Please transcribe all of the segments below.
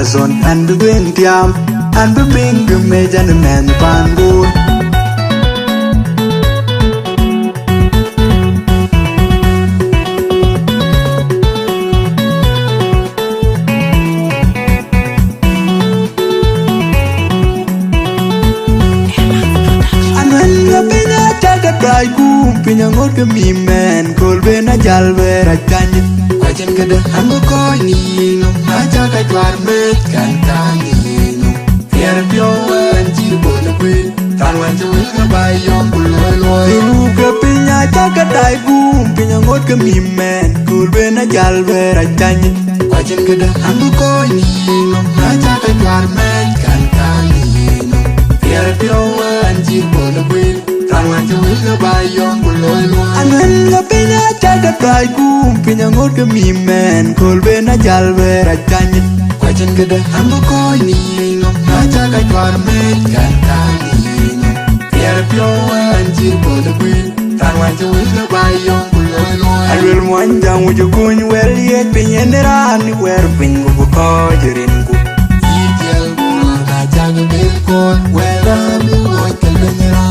son an be gweng tiam an be ping ge me jan men pan gur Dai kum pinya ngot ke mi men kol be na jal be ra kan kwa chen ke de an ko ni no na cha ka twar me kan ta ni no yer bio an ji bo na kwe tan wan ju ka ba yom bu lo lo lu ke pinya cha ka dai kum pinya ngot ke mi men kol be na jal be ra kan kwa chen ke de an ko ni no na cha ka twar me kan ta ni no yer bio an ji bo na kwe Anan la pinya chaga dai kum pinya ngot ke mi men kol be na jal be ra kan kwa chen ke de am ko ni no na chaga twar me kan ta ni no yer pyo an ji bo de queen tan wan ju le ba yong bu lo lo alwel mwan jang ju kun wel ye pinya ne ra ni wer pin go ko jirin ku yitel bu na chaga be ko wel am wo tel be ne ra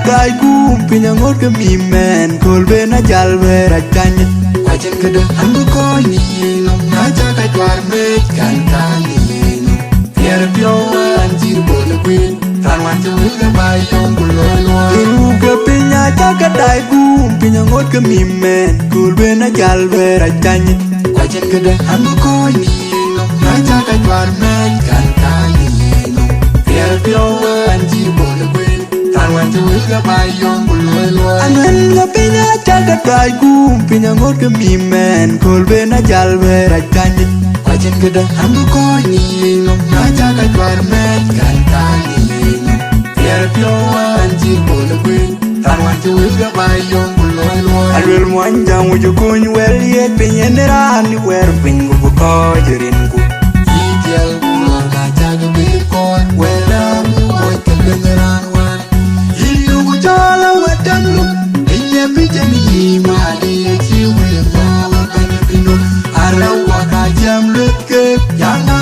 Dai kum pinya ngot ke mi men kol be na jal be ra kan kwa chen ke de an ko ni no na cha ka twar me kan ta ni no yer pyo an ji bo le queen tan wan ju le ba yong bu lo lo lu ke pinya cha ka dai kum pinya ngot ke mi men kol be na jal be ra kan kwa chen ke de an ko ni no na cha ka twar me kan ta ni no yer pyo an ji bo le queen Anan la pinya chaga dai kum pinya ngot ke mi men kol be na jal be ra kan kwa chen ke de am ko ni no na chaga twar me kan ta ni no yer pyo an ji bo le queen tan wan ju ga ba yong bu lo lo alwel mwan jang ju kun wel ye pinya ne ra ni wer pin go ko jirin ku yitel bu na chaga be ko wel am wo ke le ra Yang